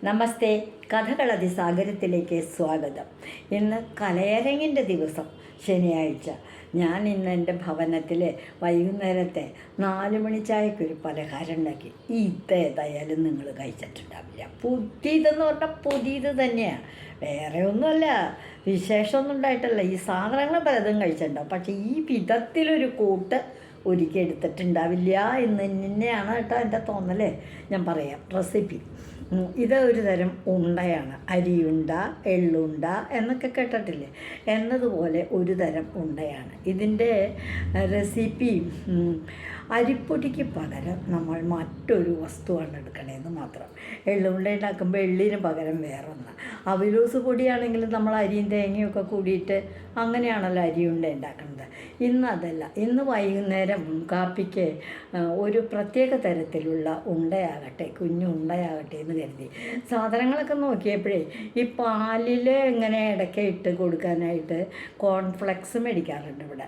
നമസ്തേ. കഥകളതിസാഗരത്തിലേക്ക് സ്വാഗതം. ഇന്ന് കലയരങ്ങിൻ്റെ ദിവസം, ശനിയാഴ്ച. ഞാൻ ഇന്ന് എൻ്റെ ഭവനത്തിൽ വൈകുന്നേരത്തെ 4 മണി ചായക്കൊരു പലഹാരം ഉണ്ടാക്കി. ഇതേതായാലും നിങ്ങൾ കഴിച്ചിട്ടുണ്ടാവില്ല. പുതിയതെന്ന് പറഞ്ഞാൽ പുതിയത് തന്നെയാണ്, വേറെ ഒന്നുമല്ല, വിശേഷമൊന്നും ഉണ്ടായിട്ടല്ല. ഈ സാധനങ്ങൾ പലതും കഴിച്ചിട്ടുണ്ടാവും, പക്ഷേ ഈ വിധത്തിലൊരു കൂട്ട് ഒരിക്കൽ എടുത്തിട്ടുണ്ടാവില്ല എന്ന് തന്നെയാണ് കേട്ടോ എൻ്റെ തോന്നൽ. ഞാൻ പറയാം റെസിപ്പി. ഇത് ഒരു തരം ഉണ്ടയാണ്. അരിയുണ്ട, എള്ളുണ്ട എന്നൊക്കെ കേട്ടിട്ടില്ലേ? എന്നതുപോലെ ഒരു തരം ഉണ്ടയാണ്. ഇതിൻ്റെ റെസിപ്പി അരിപ്പൊടിക്ക് പകരം നമ്മൾ മറ്റൊരു വസ്തുവാണ് എടുക്കണേന്ന് മാത്രം. എള്ളുണ്ട ഉണ്ടാക്കുമ്പോൾ എള്ളിന് പകരം വേറൊന്ന്. അവിലൂസ് പൊടിയാണെങ്കിൽ നമ്മൾ അരിയും തേങ്ങയൊക്കെ കൂടിയിട്ട് അങ്ങനെയാണല്ലോ അരിയുണ്ട ഉണ്ടാക്കുന്നത്. ഇന്ന് അതല്ല. ഇന്ന് വൈകുന്നേരം കാപ്പിക്ക് ഒരു പ്രത്യേക തരത്തിലുള്ള ഉണ്ടയാകട്ടെ, കുഞ്ഞു ഉണ്ടയാകട്ടെ എന്ന് കരുതി സാധനങ്ങളൊക്കെ നോക്കിയപ്പോഴേ ഈ പാലിൽ ഇങ്ങനെ ഇടയ്ക്ക് ഇട്ട് കൊടുക്കാനായിട്ട് കോൺഫ്ലെക്സ് മേടിക്കാറുണ്ട് ഇവിടെ.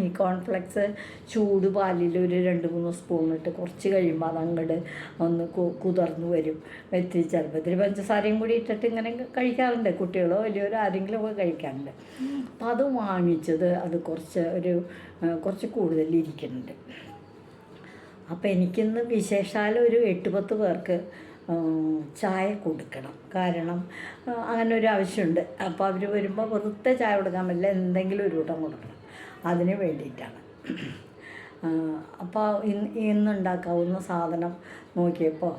ഈ കോൺഫ്ലെക്സ് ചൂട് പാലിൽ ഒരു 2-3 സ്പൂൺ ഇട്ട് കുറച്ച് കഴിയുമ്പോൾ അതങ്ങോട്ട് ഒന്ന് കുതിർന്ന് വരും. വെച്ച് ചെറുപ്പത്തിൽ പഞ്ചസാരയും കൂടി ഇട്ടിട്ട് ഇങ്ങനെ കഴിക്കാറുണ്ട്. കുട്ടികളോ വലിയവരോ ആരെങ്കിലും ഒക്കെ കഴിക്കാറുണ്ട്. അപ്പം അത് വാങ്ങിച്ചത് അത് കുറച്ച് കൂടുതൽ ഇരിക്കുന്നുണ്ട്. അപ്പോൾ എനിക്കിന്ന് വിശേഷാൽ ഒരു 8-10 പേർക്ക് ചായ കൊടുക്കണം. കാരണം അങ്ങനെ ഒരു ആവശ്യമുണ്ട്. അപ്പോൾ അവർ വരുമ്പോൾ വെറുതെ ചായ കൊടുക്കാൻ പറ്റില്ല, എന്തെങ്കിലും ഒരു കൂട്ടം കൊടുക്കണം. അതിന് വേണ്ടിയിട്ടാണ്. അപ്പോൾ ഇന്നുണ്ടാക്കാവുന്ന സാധനം നോക്കിയപ്പോൾ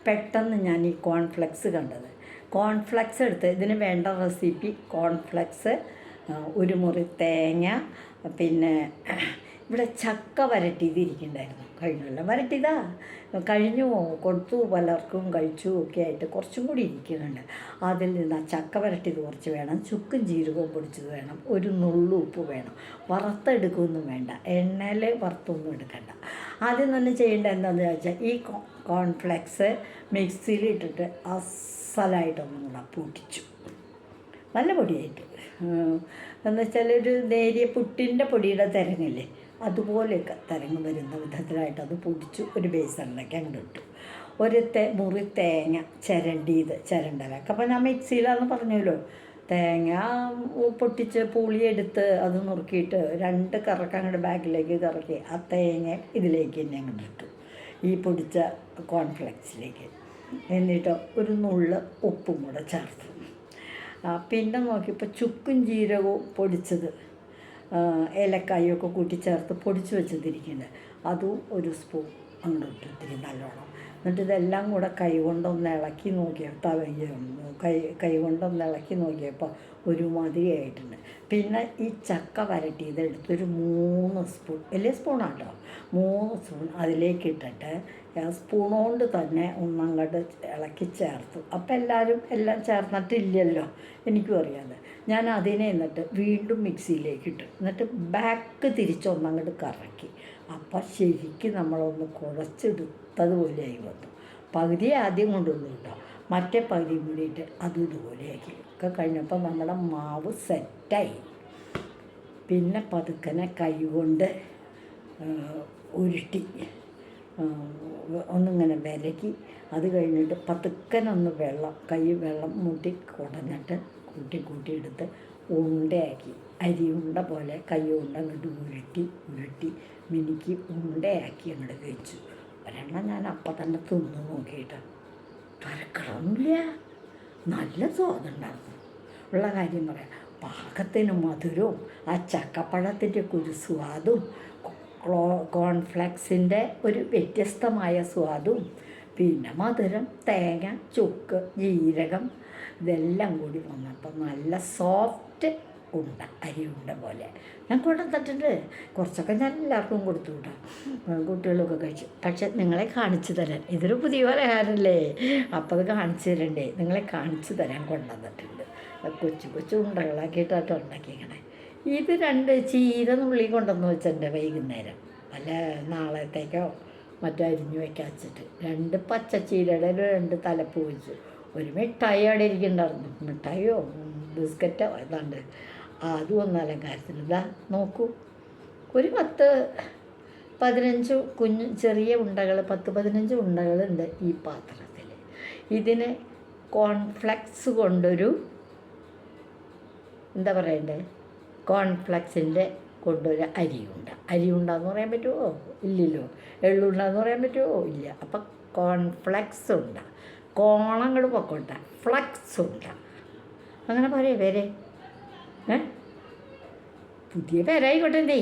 പെട്ടെന്ന് ഞാൻ ഈ കോൺഫ്ലെക്സ് കണ്ടത്. കോൺഫ്ലെക്സ് എടുത്ത് ഇതിന് വേണ്ട റെസിപ്പി: കോൺഫ്ലെക്സ്, ഒരു മുറി തേങ്ങ, പിന്നെ ഇവിടെ ചക്ക വരട്ടിയതിരിക്കുന്നുണ്ടായിരുന്നു. കഴിഞ്ഞല്ല വരട്ടിയതാ, കഴിഞ്ഞു കൊടുത്തു, പലർക്കും കഴിച്ചു ഒക്കെ ആയിട്ട് കുറച്ചും കൂടി ഇരിക്കുന്നുണ്ട്. അതിൽ നിന്ന് ആ ചക്ക വരട്ടിയത് കുറച്ച് വേണം, ചുക്കും ജീരകവും പൊടിച്ചത് വേണം, ഒരു നുള്ളു ഉപ്പ് വേണം. വറുത്തെടുക്കുകയൊന്നും വേണ്ട, എണ്ണയിൽ വറുത്തൊന്നും എടുക്കണ്ട. ആദ്യം തന്നെ ചെയ്യേണ്ടത് എന്താണെന്ന് വെച്ചാൽ ഈ കോൺഫ്ലെക്സ് മിക്സിയിൽ ഇട്ടിട്ട് അസലായിട്ടൊന്നും കൂടെ പൊടിച്ചു, നല്ല പൊടിയായിട്ട്. എന്ന് വെച്ചാൽ ഒരു നേരിയ പുട്ടിൻ്റെ പൊടിയുടെ തിരങ്ങില്ലേ, അതുപോലെയൊക്കെ തിരങ്ങ് വരുന്ന വിധത്തിലായിട്ട് അത് പൊടിച്ചു ഒരു ബേസണിലേക്ക് അങ്ങോട്ട് ഇട്ടു. ഒരു മുറി തേങ്ങ ചിരണ്ടലൊക്കെ. അപ്പോൾ ഞാൻ മിക്സിയിലാണെന്ന് പറഞ്ഞല്ലോ. തേങ്ങ പൊട്ടിച്ച് പുളിയെടുത്ത് അത് നുറുക്കിയിട്ട് 2 കറക്കം അങ്ങോട്ട് ബാക്കിലേക്ക് കറക്കി ആ തേങ്ങ ഇതിലേക്ക് തന്നെ അങ്ങോട്ട് ഇട്ടു, ഈ പൊടിച്ച കോൺഫ്ലെക്സിലേക്ക്. എന്നിട്ട് ഒരു നുള്ള് ഉപ്പും കൂടെ ചേർത്തു. പിന്നെ നോക്കിയപ്പോൾ ചുക്കും ജീരകവും പൊടിച്ചത്, ഏലക്കായൊക്കെ കൂട്ടി ചേർത്ത് പൊടിച്ച് വെച്ചതിരിക്കുന്നത്, അതും ഒരു സ്പൂൺ അങ്ങോട്ട് ഇട്ടിരി നല്ലോണം. എന്നിട്ട് ഇതെല്ലാം കൂടെ കൈ കൊണ്ടൊന്ന് ഇളക്കി നോക്കിയപ്പോൾ കൈ കൊണ്ടൊന്ന് ഇളക്കി നോക്കിയപ്പോൾ ഒരു മതിയായിട്ടുണ്ട്. പിന്നെ ഈ ചക്ക വരട്ടിയതെടുത്തൊരു 3 സ്പൂൺ, വലിയ സ്പൂണാട്ടോ, 3 സ്പൂൺ അതിലേക്ക് ഇട്ടിട്ട് സ്പൂൺ കൊണ്ട് തന്നെ ഒന്നങ്ങോട്ട് ഇളക്കി ചേർത്തു. അപ്പം എല്ലാം ചേർന്നിട്ടില്ലല്ലോ, എനിക്കും അറിയാതെ. ഞാൻ അതിനെ എന്നിട്ട് വീണ്ടും മിക്സിയിലേക്ക് ഇട്ടു. എന്നിട്ട് ബാക്ക് തിരിച്ചൊന്നങ്ങോട്ട് കറക്കി. അപ്പം ശരിക്കും നമ്മളൊന്ന് കുഴച്ചെടുത്തതുപോലെയായി വന്നു. പകുതി ആദ്യം കൊണ്ടുവന്നു കേട്ടോ, മറ്റേ പകുതിയും കൂടിയിട്ട് അതും ഇതുപോലെയാക്കി ഒക്കെ കഴിഞ്ഞപ്പോൾ നമ്മുടെ മാവ് സെറ്റായി. പിന്നെ പതുക്കനെ കൈ കൊണ്ട് ഉരുട്ടി ഒന്നിങ്ങനെ വിലക്കി, അത് കഴിഞ്ഞിട്ട് പതുക്കനൊന്ന് വെള്ളം മൂട്ടി കുടഞ്ഞിട്ട് കൂട്ടിയെടുത്ത് ഉണ്ടയാക്കി, അരി ഉണ്ട പോലെ കൈ കൊണ്ട് അങ്ങോട്ട് ഉരുട്ടി മിനുക്കി ഉണ്ടയാക്കി അങ്ങോട്ട് കഴിച്ചു. ഒരെണ്ണം ഞാൻ അപ്പം തന്നെ തിന്നു നോക്കിയിട്ട് തരക്കടമില്ല, നല്ല സ്വാദുണ്ടായിരുന്നു. ഉള്ള കാര്യം പറയാം, പാകത്തിന് മധുരവും ആ ചക്കപ്പഴത്തിൻ്റെ ഒരു സ്വാദും കോൺഫ്ലെക്സിൻ്റെ ഒരു വ്യത്യസ്തമായ സ്വാദും, പിന്നെ മധുരം, തേങ്ങ, ചുക്ക്, ജീരകം ഇതെല്ലാം കൂടി വന്നപ്പോൾ നല്ല സോഫ്റ്റ് ഉണ്ട, അരി ഉണ്ട പോലെ ഞാൻ കൊണ്ടുവന്നിട്ടുണ്ട്. കുറച്ചൊക്കെ ഞാൻ എല്ലാവർക്കും കൊടുത്തു കേട്ടോ, കുട്ടികളൊക്കെ കഴിച്ചു. പക്ഷെ നിങ്ങളെ കാണിച്ചു തരാൻ, ഇതൊരു പുതിയ പലഹാരമല്ലേ, അപ്പോൾ അത് കാണിച്ചു തരണ്ടേ, നിങ്ങളെ കാണിച്ചു തരാൻ കൊണ്ടുവന്നിട്ടുണ്ട്. കൊച്ചു ഉണ്ടകളാക്കിയിട്ടാട്ടോ ഉണ്ടാക്കിയേക്കണേ. ഇത് 2 ചീര നുള്ളി കൊണ്ടുവന്ന് വെച്ചിട്ടുണ്ട് വൈകുന്നേരം, വല്ല നാളത്തേക്കോ മറ്റോ അരിഞ്ഞു വയ്ക്കാൻ വെച്ചിട്ട്. 2 പച്ചച്ചീരയുടെ 2 തലപ്പ് വെച്ചു. ഒരു മിഠായി അവിടെ ഇരിക്കുന്നുണ്ടായിരുന്നു, മിഠായിയോ ബിസ്ക്കറ്റോ ഏതാണ്ട്, അതും ഒന്ന് അലങ്കാരത്തിന്. ഇതാ നോക്കൂ, ഒരു 10-15 ചെറിയ ഉണ്ടകൾ, 10-15 ഉണ്ടകളുണ്ട് ഈ പാത്രത്തിൽ. ഇതിന് കോൺഫ്ലെക്സ് കൊണ്ടൊരു എന്താ പറയണ്ടേ, കോൺഫ്ലെക്സിൻ്റെ കൊണ്ടൊരു അരിയുണ്ടെന്ന് പറയാൻ പറ്റുമോ? ഇല്ലല്ലോ. എള്ളുണ്ടെന്ന് പറയാൻ പറ്റുമോ? ഇല്ല. അപ്പം കോൺഫ്ലെക്സ് ഉണ്ട്, കോണങ്ങൾ പൊക്കോട്ടെ, ഫ്ലക്സ് ഉണ്ട്, അങ്ങനെ പറയേ പേരെ. പുതിയ പേരായിക്കോട്ടെ.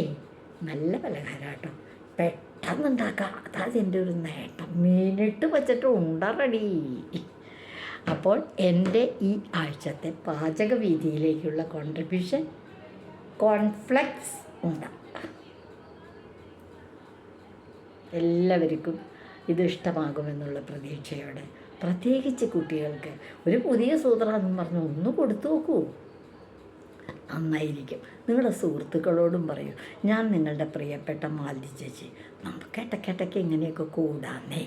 നല്ല പലഹാരം കേട്ടോ, പെട്ടെന്നുണ്ടാക്കാം. അതതിൻ്റെ ഒരു നേട്ടം. മിനിറ്റ് വെച്ചിട്ട് ഉണ്ട റെഡി. അപ്പോൾ എൻ്റെ ഈ ആഴ്ചത്തെ പാചകവിധിയിലേക്കുള്ള കോൺട്രിബ്യൂഷൻ കോൺഫ്ലെക്സ് ഉണ്ട്. എല്ലാവർക്കും ഇത് ഇഷ്ടമാകുമെന്നുള്ള പ്രതീക്ഷയോടെ, പ്രത്യേകിച്ച് കുട്ടികൾക്ക് ഒരു പുതിയ സൂത്രമെന്നും പറഞ്ഞ് ഒന്ന് കൊടുത്തു നോക്കൂ, നന്നായിരിക്കും. നിങ്ങളുടെ സുഹൃത്തുക്കളോടും പറയൂ, ഞാൻ നിങ്ങളുടെ പ്രിയപ്പെട്ട മാലതി ചേച്ചി, നമുക്ക് ഇടയ്ക്കിടയ്ക്ക് ഇങ്ങനെയൊക്കെ കൂടാന്നേ.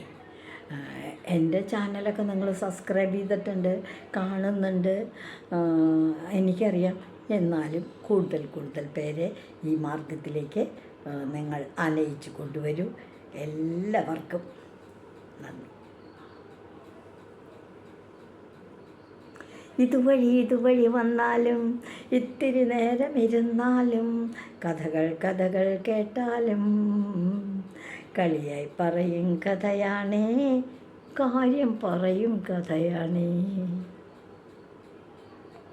എൻ്റെ ചാനലൊക്കെ നിങ്ങൾ സബ്സ്ക്രൈബ് ചെയ്തിട്ടുണ്ട്, കാണുന്നുണ്ട്, എനിക്കറിയാം. എന്നാലും കൂടുതൽ പേരെ ഈ മാർഗത്തിലേക്ക് നിങ്ങൾ അനയിച്ചു കൊണ്ടുവരൂ. എല്ലാവർക്കും നന്ദി. ഇതുവഴി വന്നാലും ഇത്തിരി നേരം ഇരുന്നാലും കഥകൾ കേട്ടാലും കളിയായി പറയും കഥയാണേ, കാര്യം പറയും കഥയാണേ.